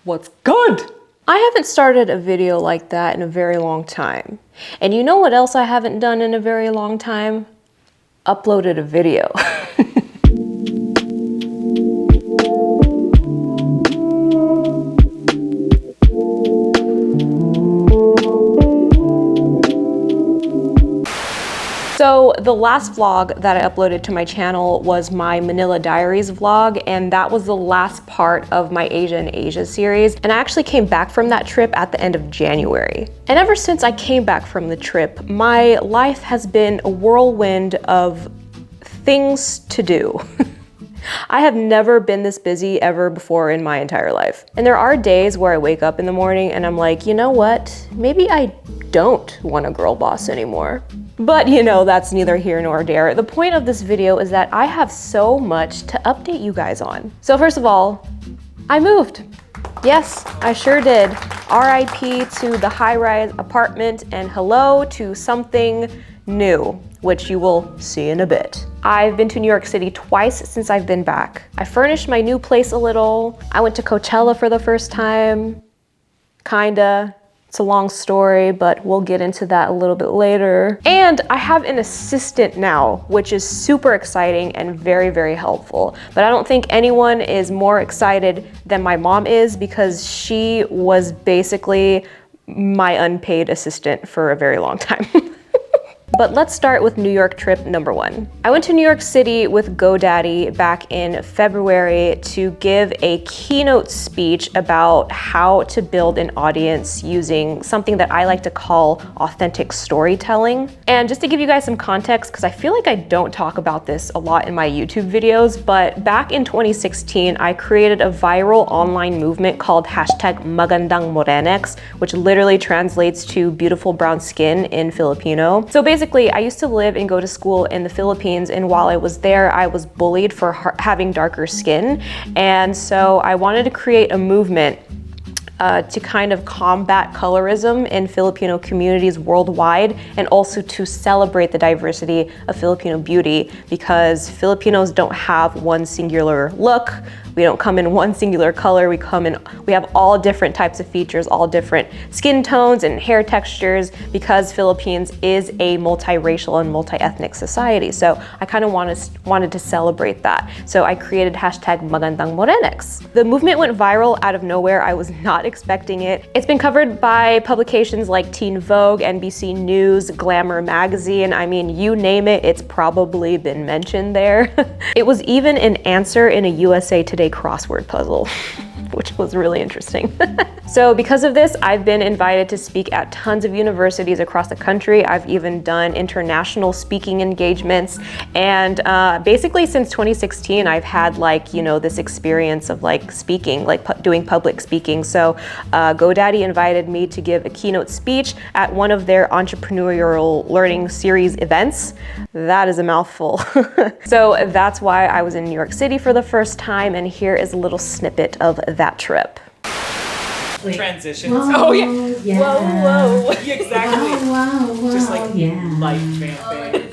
What's good? I haven't started a video like that in a very long time. And you know what else I haven't done in a very long time? Uploaded a video. So the last vlog that I uploaded to my channel was my Manila Diaries vlog, and that was the last part of my Asia in Asia series. And I actually came back from that trip at the end of January. And ever since I came back from the trip, my life has been a whirlwind of things to do. I have never been this busy ever before in my entire life. And there are days where I wake up in the morning and I'm like, you know what? Maybe I don't want a girl boss anymore. But you know, that's neither here nor there. The point of this video is that I have so much to update you guys on. So first of all, I moved. Yes, I sure did. RIP to the high-rise apartment and hello to something new, which you will see in a bit. I've been to New York City twice since I've been back. I furnished my new place a little. I went to Coachella for the first time, kinda. It's a long story, but we'll get into that a little bit later. And I have an assistant now, which is super exciting and very, very helpful. But I don't think anyone is more excited than my mom is because she was basically my unpaid assistant for a very long time. But let's start with New York trip number 1. I went to New York City with GoDaddy back in February to give a keynote speech about how to build an audience using something that I like to call authentic storytelling. And just to give you guys some context, because I feel like I don't talk about this a lot in my YouTube videos, but back in 2016, I created a viral online movement called #magandang morenex, which literally translates to beautiful brown skin in Filipino. So basically, I used to live and go to school in the Philippines, and while I was there, I was bullied for having darker skin. And so I wanted to create a movement to kind of combat colorism in Filipino communities worldwide, and also to celebrate the diversity of Filipino beauty, because Filipinos don't have one singular look. We don't come in one singular color. We have all different types of features, all different skin tones and hair textures, because Philippines is a multiracial and multi-ethnic society. So I kind of wanted to celebrate that. So I created #magandang morenex. The movement went viral out of nowhere. I was not expecting it. It's been covered by publications like Teen Vogue, NBC News, Glamour magazine. I mean, you name it, it's probably been mentioned there. It was even an answer in a USA Today crossword puzzle, which was really interesting. So because of this, I've been invited to speak at tons of universities across the country. I've even done international speaking engagements. And basically since 2016, I've had this experience of speaking, doing public speaking. So GoDaddy invited me to give a keynote speech at one of their entrepreneurial learning series events. That is a mouthful. So that's why I was in New York City for the first time, and here is a little snippet of that trip. Transitions. Whoa, Oh yeah. Yeah. Whoa. Yeah, exactly. Whoa, Just like yeah. life vamping.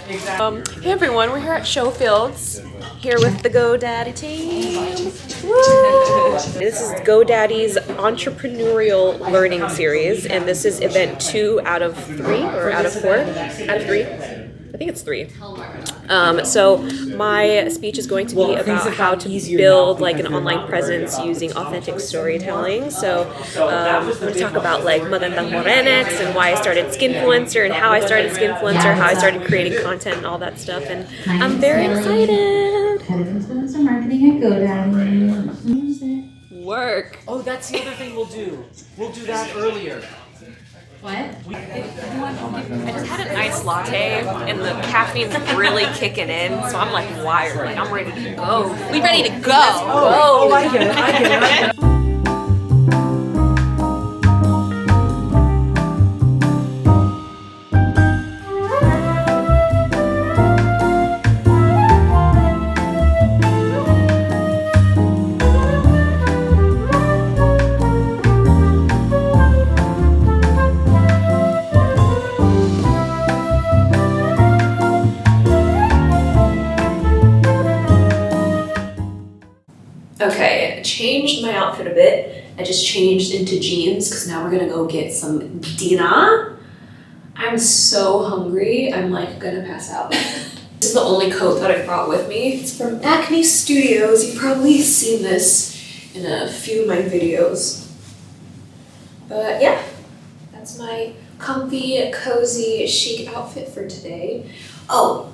Exactly. Hey everyone, we're here at Showfields, here with the GoDaddy team. Woo! This is GoDaddy's entrepreneurial learning series, and this is event 2 out of 3, or out of 4? Out of 3? I think it's 3. So my speech is going to be about how to build an online presence using authentic storytelling. So I'm going to talk about magandang morenex and why I started Skinfluencer and how I started Skinfluencer, how I started creating content and all that stuff. And I'm very excited. Head of influencer marketing at GoDaddy. Work. Oh, that's the other thing we'll do. We'll do that earlier. What? I just had an iced latte and the caffeine's really kicking in, so I'm wired. I'm ready to go. We ready to go. Oh, I get it. Okay, changed my outfit outfit. I just changed into jeans because now we're gonna go get some dinner. I'm so hungry, I'm like gonna pass out. This is the only coat that I brought with me. It's from Acne Studios. You've probably seen this in a few of my videos. But yeah, that's my comfy, cozy, chic outfit for today. Oh,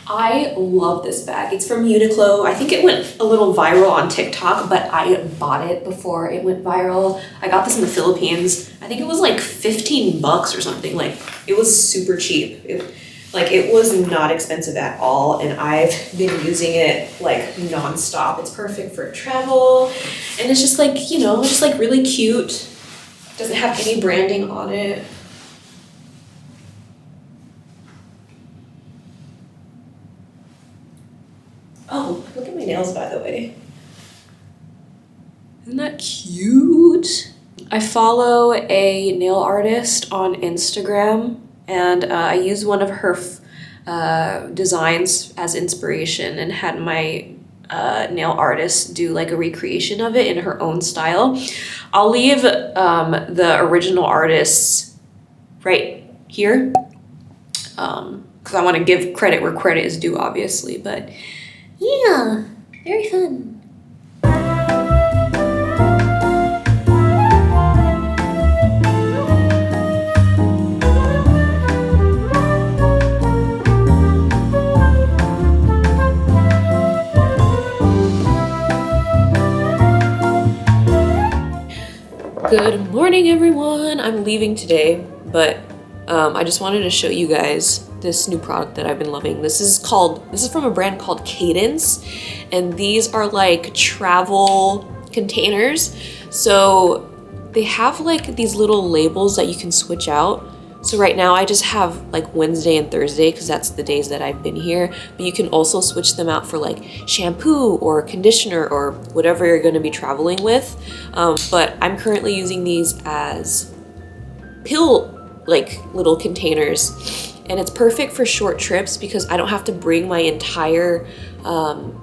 I love this bag. It's from Uniqlo. I think it went a little viral on TikTok, but I bought it before it went viral. I got this in the Philippines. I think it was like 15 bucks or something. Like, it was super cheap. It was not expensive at all, and I've been using it like nonstop. It's perfect for travel, and it's just like, you know, just like really cute. Doesn't have any branding on it. Oh, look at my nails, by the way. Isn't that cute? I follow a nail artist on Instagram, and I used one of her designs as inspiration and had my nail artist do like a recreation of it in her own style. I'll leave the original artists right here because I want to give credit where credit is due, obviously, but yeah, very fun. Good morning, everyone. I'm leaving today, but I just wanted to show you guys this new product that I've been loving. This is from a brand called Cadence, and these are like travel containers. So they have like these little labels that you can switch out. So right now I just have like Wednesday and Thursday because that's the days that I've been here, but you can also switch them out for like shampoo or conditioner or whatever you're going to be traveling with. But I'm currently using these as pill like little containers, and it's perfect for short trips because I don't have to bring my entire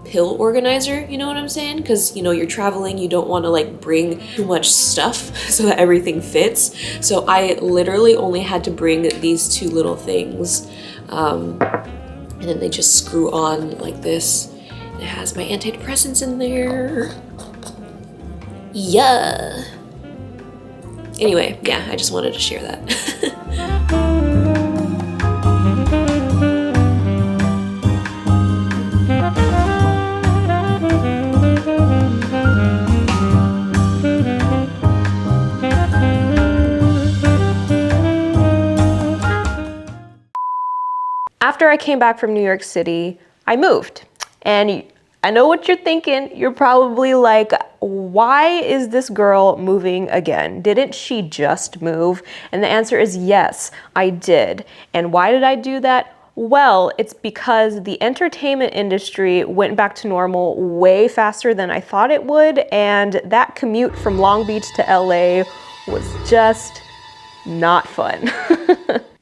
pill organizer, you know what I'm saying? Because, you know, you're traveling, you don't want to like bring too much stuff so that everything fits. So I literally only had to bring these two little things, and then they just screw on like this. And it has my antidepressants in there. Yeah. Anyway, yeah, I just wanted to share that. After I came back from New York City, I moved. And I know what you're thinking. You're probably like, why is this girl moving again? Didn't she just move? And the answer is yes, I did. And why did I do that? Well, it's because the entertainment industry went back to normal way faster than I thought it would. And that commute from Long Beach to LA was just not fun.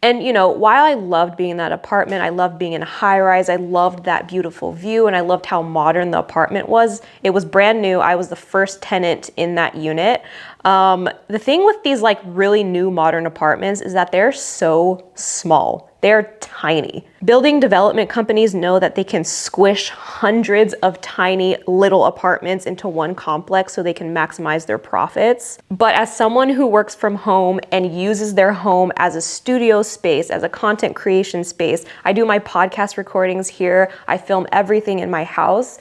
And you know, while I loved being in that apartment, I loved being in a high rise, I loved that beautiful view, and I loved how modern the apartment was. It was brand new. I was the first tenant in that unit. The thing with these like really new modern apartments is that they're so small. They're tiny. Building development companies know that they can squish hundreds of tiny little apartments into one complex so they can maximize their profits. But as someone who works from home and uses their home as a studio space, as a content creation space, I do my podcast recordings here, I film everything in my house.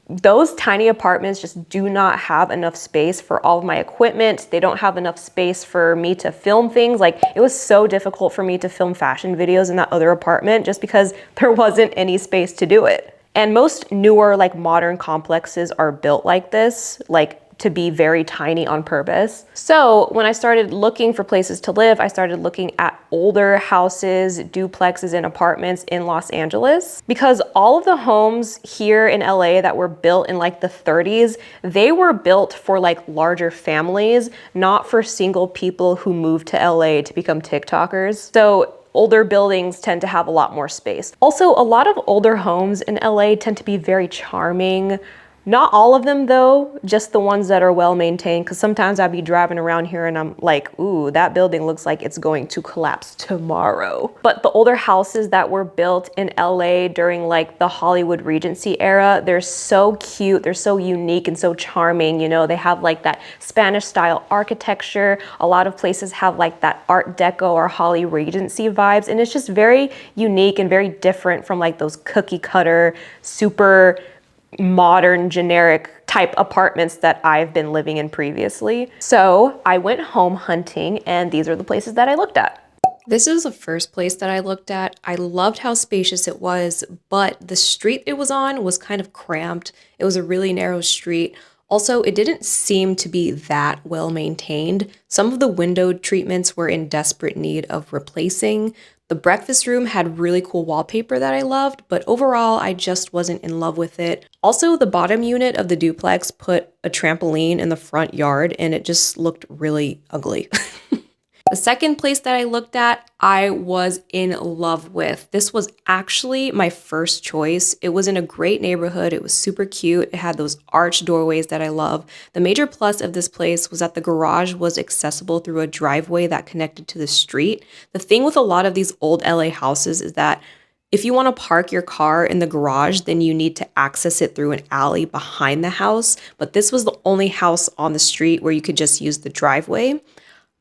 Those tiny apartments just do not have enough space for all of my equipment. They don't have enough space for me to film things. Like, it was so difficult for me to film fashion videos in that other apartment just because there wasn't any space to do it. And most newer, like modern complexes are built like this, like to be very tiny on purpose. So when I started looking for places to live, I started looking at older houses, duplexes, and apartments in Los Angeles, because all of the homes here in LA that were built in like the 30s, they were built for like larger families, not for single people who moved to LA to become TikTokers. So older buildings tend to have a lot more space. Also, a lot of older homes in LA tend to be very charming, Not all of them though, just the ones that are well maintained, because sometimes I'd be driving around here and I'm like, ooh, that building looks like it's going to collapse tomorrow. But the older houses that were built in LA during like the Hollywood Regency era, they're so cute, they're so unique and so charming. You know, they have like that Spanish style architecture. A lot of places have like that Art Deco or Holly Regency vibes, and it's just very unique and very different from like those cookie cutter, super modern generic type apartments that I've been living in previously. So I went home hunting, and these are the places that I looked at. This is the first place that I looked at. I loved how spacious it was, but the street it was on was kind of cramped. It was a really narrow street. Also, it didn't seem to be that well maintained. Some of the window treatments were in desperate need of replacing. The breakfast room had really cool wallpaper that I loved, but overall, I just wasn't in love with it. Also, the bottom unit of the duplex put a trampoline in the front yard, and it just looked really ugly. The second place that I looked at, I was in love with. This was actually my first choice. It was in a great neighborhood. It was super cute. It had those arched doorways that I love. The major plus of this place was that the garage was accessible through a driveway that connected to the street. The thing with a lot of these old LA houses is that if you want to park your car in the garage, then you need to access it through an alley behind the house. But this was the only house on the street where you could just use the driveway.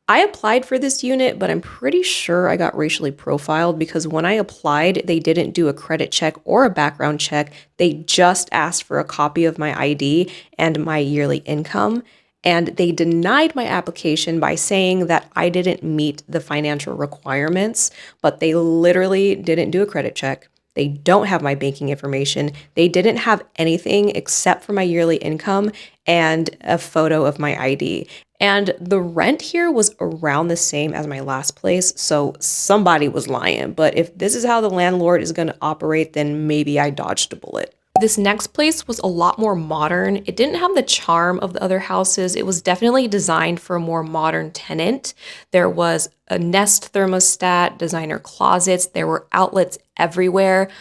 I applied for this unit, but I'm pretty sure I got racially profiled because when I applied, they didn't do a credit check or a background check. They just asked for a copy of my ID and my yearly income. And they denied my application by saying that I didn't meet the financial requirements, but they literally didn't do a credit check. They don't have my banking information. They didn't have anything except for my yearly income and a photo of my ID. And the rent here was around the same as my last place, so somebody was lying. But if this is how the landlord is going to operate, then maybe I dodged a bullet. This next place was a lot more modern. It didn't have the charm of the other houses. It was definitely designed for a more modern tenant. There was a Nest thermostat, designer closets, there were outlets everywhere,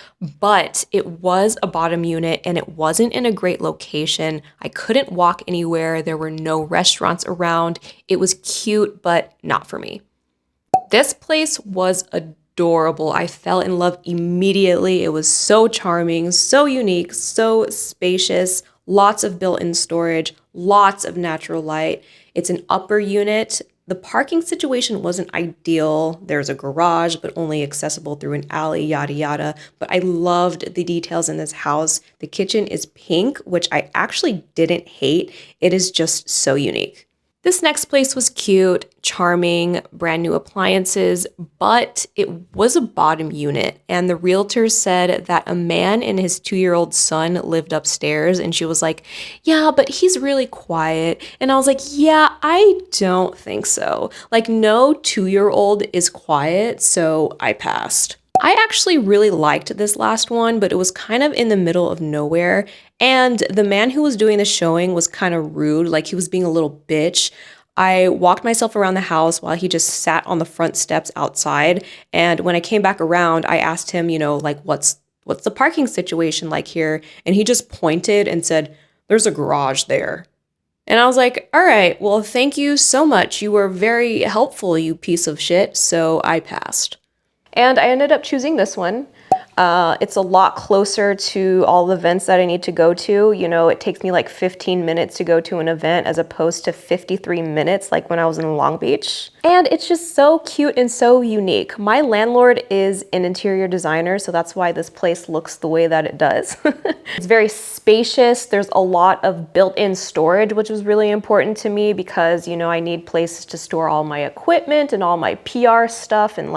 but it was a bottom unit and it wasn't in a great location. I couldn't walk anywhere. There were no restaurants around. It was cute, but not for me. This place was adorable. I fell in love immediately. It was so charming, so unique, so spacious, lots of built-in storage, lots of natural light. It's an upper unit. The parking situation wasn't ideal. There's a garage, but only accessible through an alley, yada, yada. But I loved the details in this house. The kitchen is pink, which I actually didn't hate. It is just so unique. This next place was cute, charming, brand new appliances, but it was a bottom unit. And the realtor said that a man and his 2-year-old son lived upstairs. And she was like, yeah, but he's really quiet. And I was like, yeah, I don't think so. Like, no 2-year-old is quiet, so I passed. I actually really liked this last one, but it was kind of in the middle of nowhere. And the man who was doing the showing was kind of rude, like he was being a little bitch. I walked myself around the house while he just sat on the front steps outside. And when I came back around, I asked him, like, what's the parking situation like here? And he just pointed and said, there's a garage there. And I was like, all right, well, thank you so much. You were very helpful, you piece of shit. So I passed. And I ended up choosing this one. It's a lot closer to all the events that I need to go to. It takes me like 15 minutes to go to an event as opposed to 53 minutes like when I was in Long Beach. And it's just so cute and so unique. My landlord is an interior designer, so that's why this place looks the way that it does. It's very spacious. There's a lot of built-in storage, which was really important to me because, I need places to store all my equipment and all my PR stuff and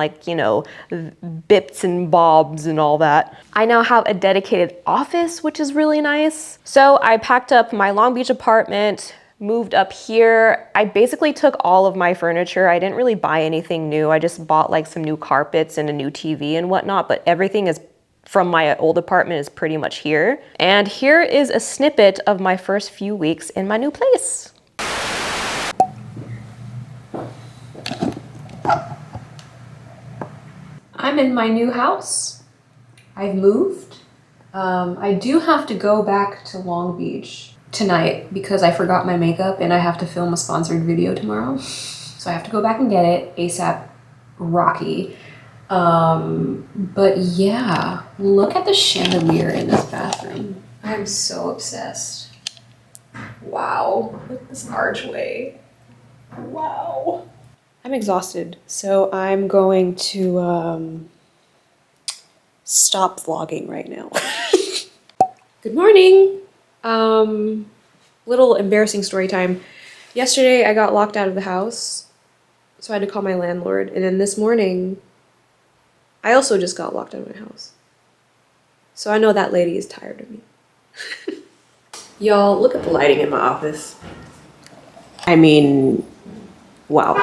bits and bobs and all that. I now have a dedicated office, which is really nice. So I packed up my Long Beach apartment, moved up here. I basically took all of my furniture. I didn't really buy anything new. I just bought like some new carpets and a new TV and whatnot, but everything is from my old apartment is pretty much here. And here is a snippet of my first few weeks in my new place. I'm in my new house. I've moved. I do have to go back to Long Beach tonight because I forgot my makeup and I have to film a sponsored video tomorrow. So I have to go back and get it ASAP Rocky. But yeah, look at the chandelier in this bathroom. I'm so obsessed. Wow, look at this archway. Wow. I'm exhausted, so I'm going to stop vlogging right now. Good morning. Little embarrassing story time. Yesterday I got locked out of the house, so I had to call my landlord, and then this morning I also just got locked out of my house. So I know that lady is tired of me. Y'all, look at the lighting in my office. I mean, wow.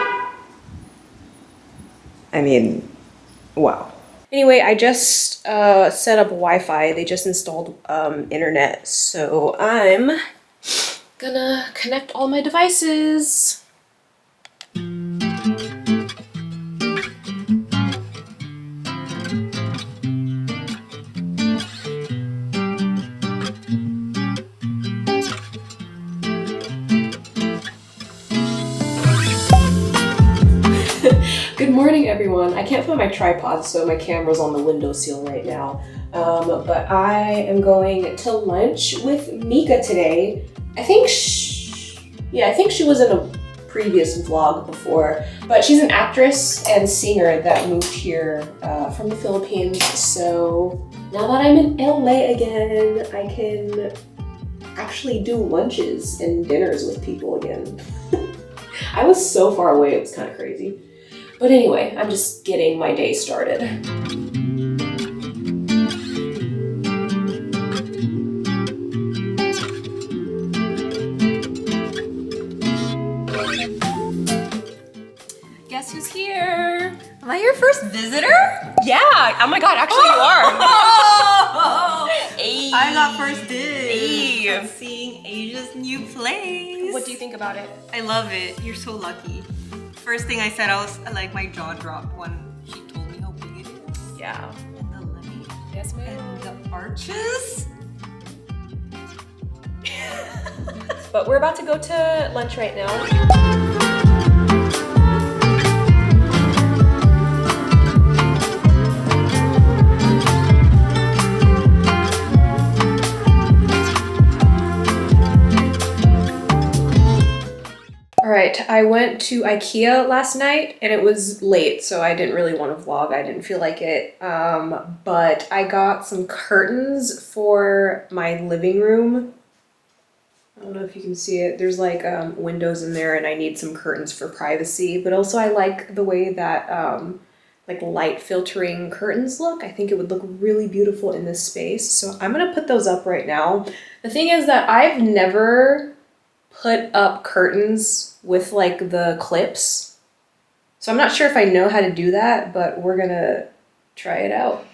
Wow. Anyway, I just set up Wi-Fi. They just installed internet, so I'm gonna connect all my devices. Good morning, everyone. I can't find my tripod, so my camera's on the windowsill right now. But I am going to lunch with Mika today. I think she was in a previous vlog before, but she's an actress and singer that moved here from the Philippines. So now that I'm in LA again, I can actually do lunches and dinners with people again. I was so far away, it was kind of crazy. But anyway, I'm just getting my day started. Guess who's here? Am I your first visitor? Yeah, oh my god, actually you are. Hey. I got first dibs. I'm seeing Asia's new place. What do you think about it? I love it. You're so lucky. First thing I said, I was like, my jaw dropped when she told me how big it is. Yeah. And the levee. Yes, ma'am. And the arches. But we're about to go to lunch right now. Alright, I went to IKEA last night and it was late, so I didn't really want to vlog. I didn't feel like it. But I got some curtains for my living room. I don't know if you can see it. There's like windows in there and I need some curtains for privacy. But also I like the way that like light filtering curtains look. I think it would look really beautiful in this space. So I'm gonna put those up right now. The thing is that I've never put up curtains with like the clips. So I'm not sure if I know how to do that, but we're gonna try it out.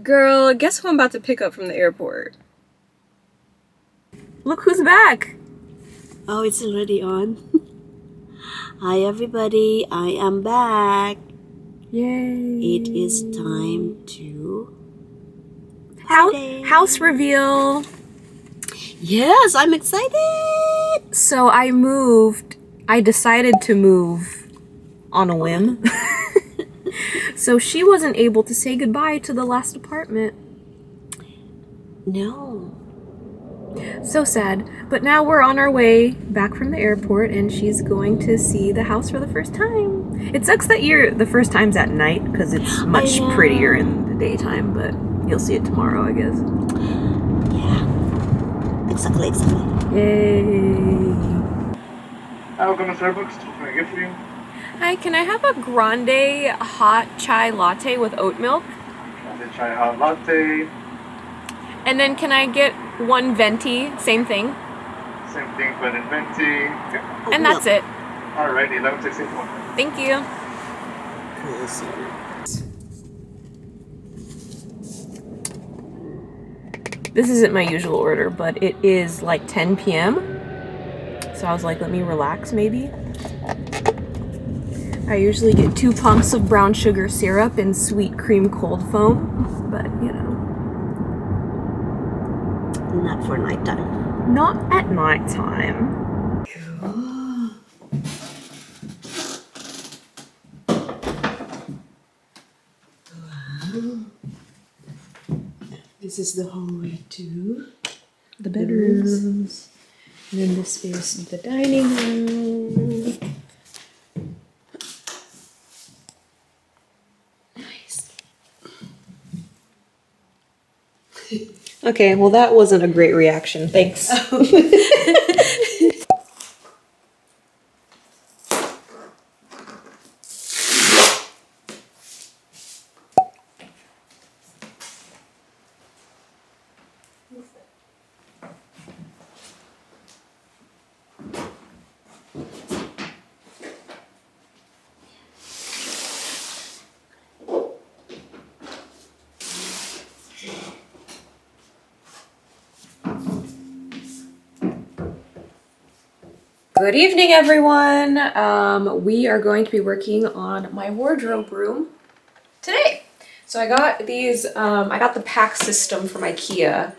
Girl, guess who I'm about to pick up from the airport? Look who's back! Oh, it's already on. Hi everybody, I am back. Yay! It is time to House reveal! Yes, I'm excited. So I decided to move on a whim. So she wasn't able to say goodbye to the last apartment. No. So sad. But now we're on our way back from the airport and she's going to see the house for the first time. It sucks that the first time's at night because it's much prettier in the daytime, but you'll see it tomorrow, I guess. Yeah. Exactly. Yay. Welcome to Starbucks. What can I get for you? Hi, can I have a grande hot chai latte with oat milk? The chai hot latte. And then can I get one venti, same thing? Same thing, but in venti. Yep. And that's it. Alrighty, 11:61. Thank you. This isn't my usual order, but it is like 10 p.m. So I was like, let me relax maybe. I usually get 2 pumps of brown sugar syrup and sweet cream cold foam, but you know. Not for nighttime. Not at nighttime. This is the hallway to The bedrooms. And then this is the dining room. nice. Okay, well that wasn't a great reaction. Thanks. Good evening, everyone. We are going to be working on my wardrobe room today. So I got these, I got the pack system from IKEA.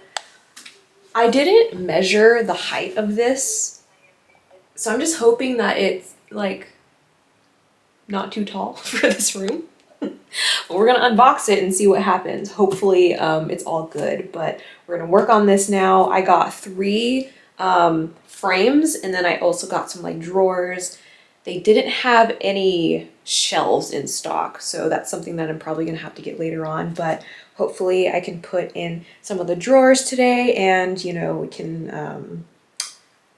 I didn't measure the height of this, so I'm just hoping that it's like not too tall for this room. But we're gonna unbox it and see what happens. Hopefully it's all good, but we're gonna work on this now. I got 3 frames, and then I also got some like drawers. They didn't have any shelves in stock, so that's something that I'm probably gonna have to get later on, but hopefully I can put in some of the drawers today, and you know, we can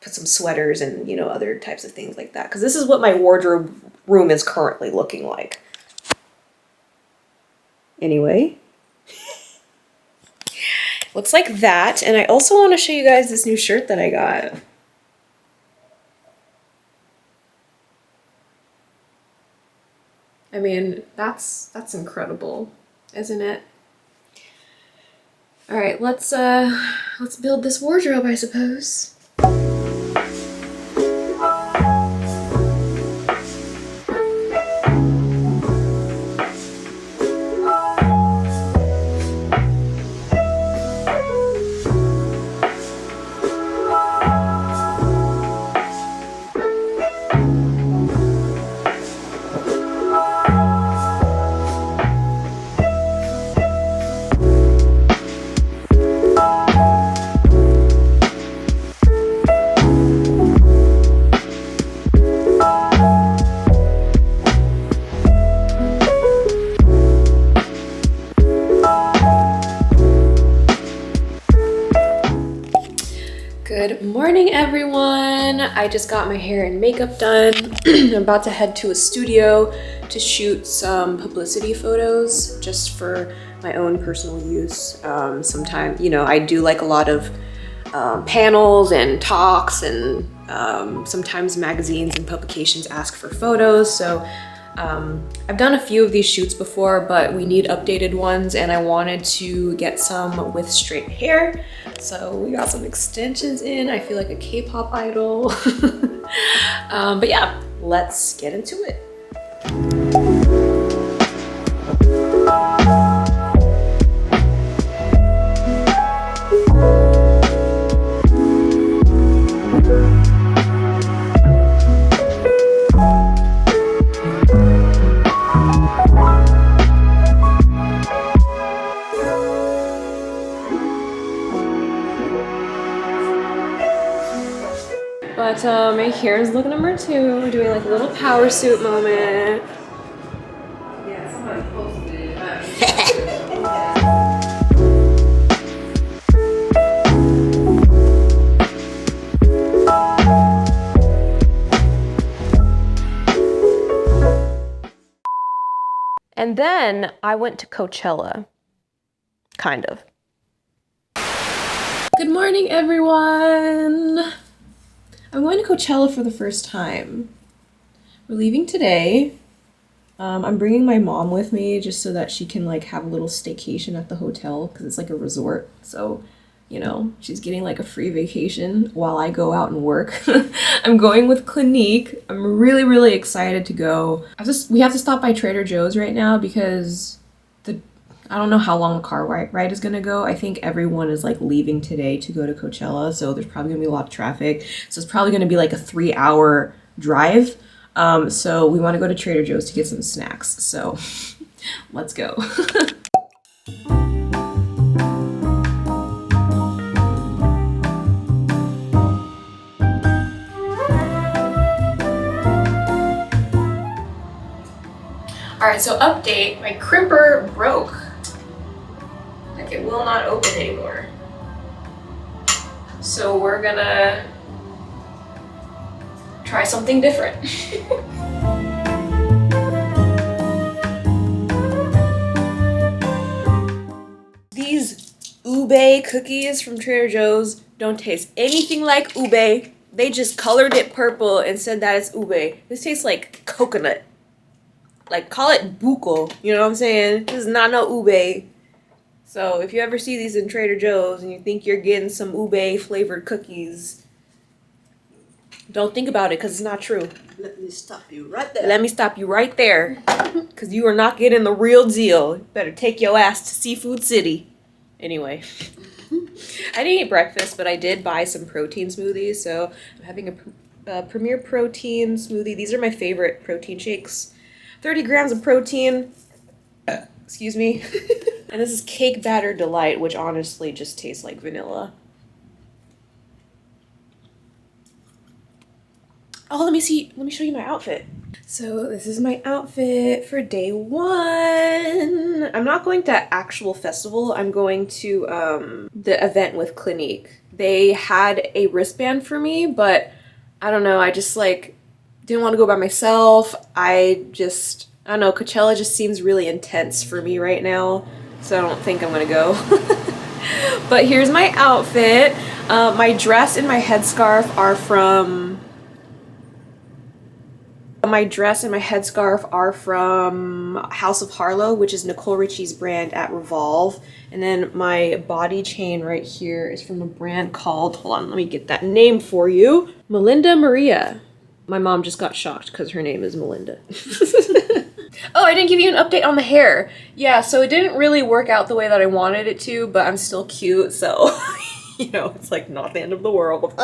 put some sweaters and, you know, other types of things like that, because this is what my wardrobe room is currently looking like. Anyway, looks like that. And I also want to show you guys this new shirt that I got. I mean, that's incredible, isn't it? All right, let's build this wardrobe, I suppose. Good morning, everyone. I just got my hair and makeup done. I'm about to head to a studio to shoot some publicity photos just for my own personal use. Sometimes, you know, I do like a lot of panels and talks, and sometimes magazines and publications ask for photos. So I've done a few of these shoots before, but we need updated ones, and I wanted to get some with straight hair. So we got some extensions in. I feel like a K-pop idol. But yeah, let's get into it. But my hair is look number 2. We're doing like a little power suit moment. Yeah, somebody posted it. And then I went to Coachella, kind of. Good morning, everyone. I'm going to Coachella for the first time. We're leaving today. I'm bringing my mom with me just so that she can like have a little staycation at the hotel because it's like a resort. So, you know, she's getting like a free vacation while I go out and work. I'm going with Clinique. I'm really, really excited to go. We have to stop by Trader Joe's right now because I don't know how long the car ride is gonna go. I think everyone is like leaving today to go to Coachella, so there's probably gonna be a lot of traffic. So it's probably gonna be like a 3-hour drive. So we wanna go to Trader Joe's to get some snacks. So let's go. All right, so update, my crimper broke. Like it will not open anymore. So we're gonna try something different. These ube cookies from Trader Joe's don't taste anything like ube. They just colored it purple and said that it's ube. This tastes like coconut. Like, call it buko, you know what I'm saying? This is not no ube. So if you ever see these in Trader Joe's and you think you're getting some ube flavored cookies, don't think about it because it's not true. Let me stop you right there. Let me stop you right there because you are not getting the real deal. You better take your ass to Seafood City. Anyway, I didn't eat breakfast, but I did buy some protein smoothies. So I'm having a Premier Protein smoothie. These are my favorite protein shakes. 30 grams of protein. Excuse me. And this is Cake Batter Delight, which honestly just tastes like vanilla. Oh, let me show you my outfit. So this is my outfit for day 1. I'm not going to actual festival. I'm going to the event with Clinique. They had a wristband for me, but I don't know. I just like didn't want to go by myself. I don't know. Coachella just seems really intense for me right now, so I don't think I'm gonna go. But here's my outfit. My dress and my headscarf are from House of Harlow, which is Nicole Richie's brand at Revolve. And then my body chain right here is from a brand called, hold on, let me get that name for you, Melinda Maria. My mom just got shocked because her name is Melinda. Oh, I didn't give you an update on the hair. Yeah, so it didn't really work out the way that I wanted it to, but I'm still cute, so, you know, it's like not the end of the world.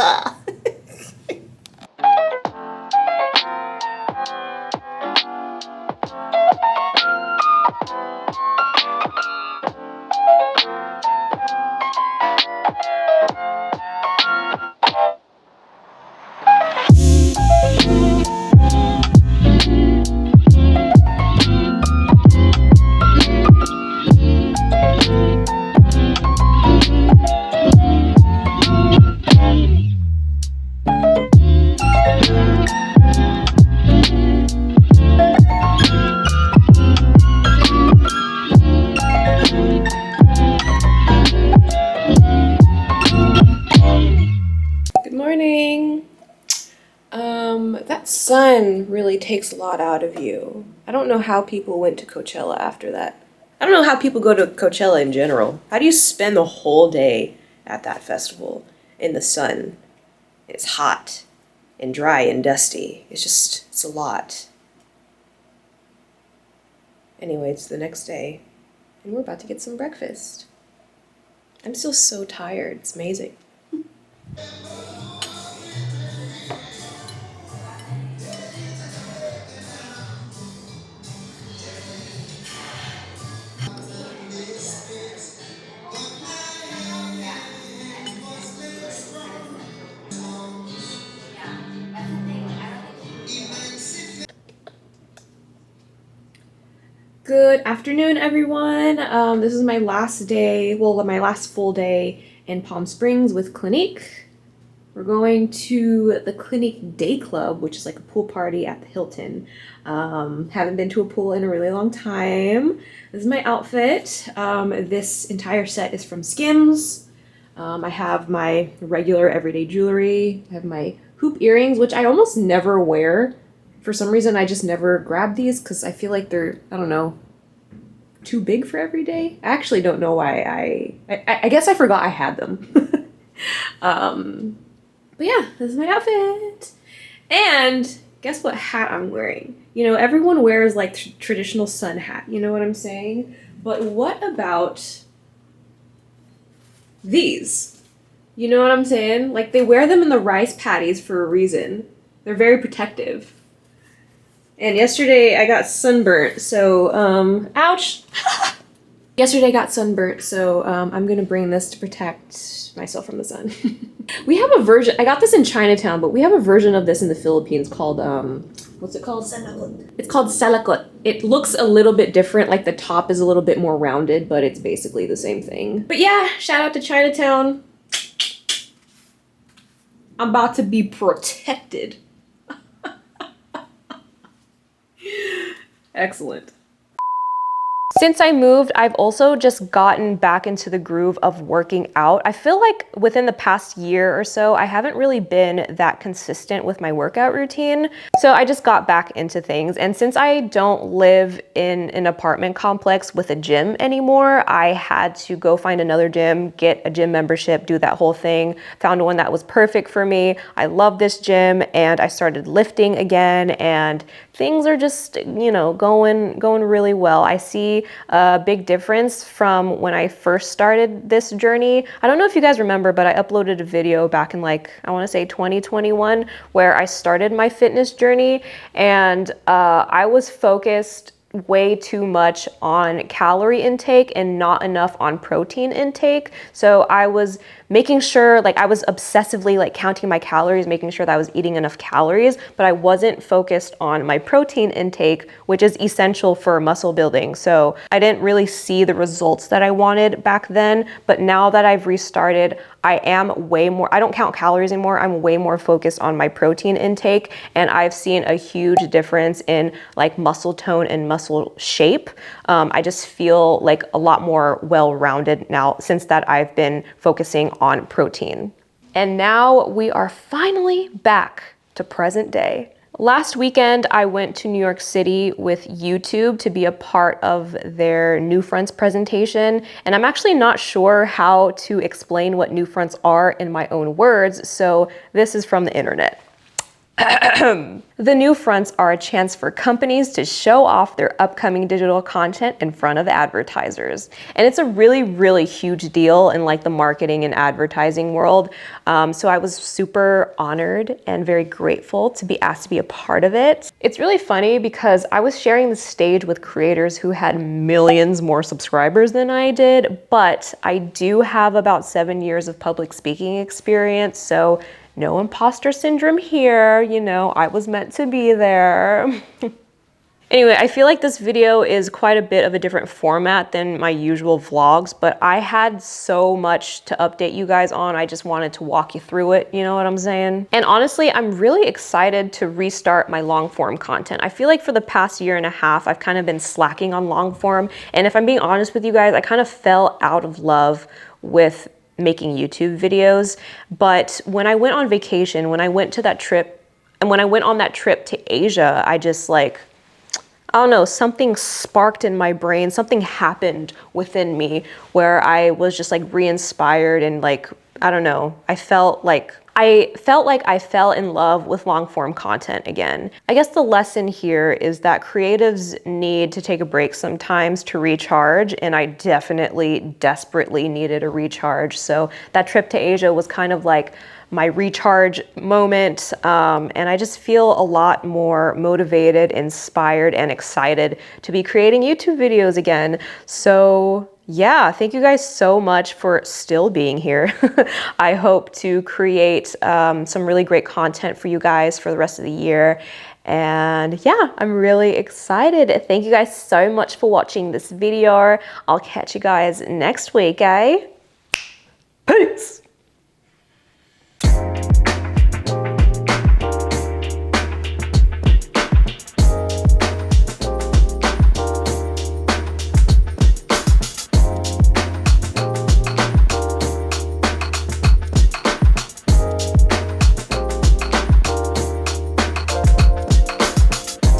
That sun really takes a lot out of you. I don't know how people went to Coachella after that. I don't know how people go to Coachella in general. How do you spend the whole day at that festival in the sun? It's hot and dry and dusty. It's a lot. Anyway, it's the next day and we're about to get some breakfast. I'm still so tired. It's amazing. Good afternoon, everyone. This is my last day, well, my last full day in Palm Springs with Clinique. We're going to the Clinique Day Club, which is like a pool party at the Hilton. Haven't been to a pool in a really long time. This is my outfit. This entire set is from Skims. I have my regular everyday jewelry. I have my hoop earrings, which I almost never wear. For some reason, I just never grab these because I feel like they're, I don't know, too big for every day. I actually don't know why I guess I forgot I had them. But yeah, this is my outfit. And guess what hat I'm wearing? You know, everyone wears like traditional sun hat, you know what I'm saying? But what about these? You know what I'm saying? Like they wear them in the rice paddies for a reason. They're very protective. And yesterday I got sunburnt, so, ouch! Yesterday I got sunburnt, so I'm gonna bring this to protect myself from the sun. We have a version, I got this in Chinatown, but we have a version of this in the Philippines called, what's it called? Salakot. It's called salakot. It looks a little bit different, like the top is a little bit more rounded, but it's basically the same thing. But yeah, shout out to Chinatown. I'm about to be protected. Excellent. Since I moved, I've also just gotten back into the groove of working out. I feel like within the past year or so, I haven't really been that consistent with my workout routine. So I just got back into things. And since I don't live in an apartment complex with a gym anymore, I had to go find another gym, get a gym membership, do that whole thing. Found one that was perfect for me. I love this gym and I started lifting again and things are just, you know, going really well. I see a big difference from when I first started this journey. I don't know if you guys remember, but I uploaded a video back in like, I want to say 2021, where I started my fitness journey and I was focused way too much on calorie intake and not enough on protein intake. So I was making sure, like I was obsessively like counting my calories, making sure that I was eating enough calories, but I wasn't focused on my protein intake, which is essential for muscle building. So I didn't really see the results that I wanted back then, but now that I've restarted, I am way more, I don't count calories anymore. I'm way more focused on my protein intake and I've seen a huge difference in like muscle tone and muscle shape. I just feel like a lot more well-rounded now since that I've been focusing on protein. And now we are finally back to present day. Last weekend, I went to New York City with YouTube to be a part of their New Fronts presentation. And I'm actually not sure how to explain what New Fronts are in my own words, so this is from the internet. The New Fronts are a chance for companies to show off their upcoming digital content in front of advertisers. And it's a really, really huge deal in like the marketing and advertising world. So I was super honored and very grateful to be asked to be a part of it. It's really funny because I was sharing the stage with creators who had millions more subscribers than I did, but I do have about 7 years of public speaking experience. So no imposter syndrome here, you know, I was meant to be there. Anyway, I feel like this video is quite a bit of a different format than my usual vlogs, but I had so much to update you guys on. I just wanted to walk you through it, you know what I'm saying? And honestly, I'm really excited to restart my long form content. I feel like for the past year and a half, I've kind of been slacking on long form. And if I'm being honest with you guys, I kind of fell out of love with making YouTube videos. But when I went on vacation, when I went to that trip, and when I went on that trip to Asia, I just like, I don't know, something sparked in my brain, something happened within me where I was just like re-inspired and like, I don't know, I felt like I fell in love with long form content again. I guess the lesson here is that creatives need to take a break sometimes to recharge, and I definitely desperately needed a recharge. So that trip to Asia was kind of like my recharge moment, and I just feel a lot more motivated, inspired, and excited to be creating YouTube videos again. So yeah, thank you guys so much for still being here. I hope to create some really great content for you guys for the rest of the year. And yeah, I'm really excited. Thank you guys so much for watching this video. I'll catch you guys next week, eh? Peace!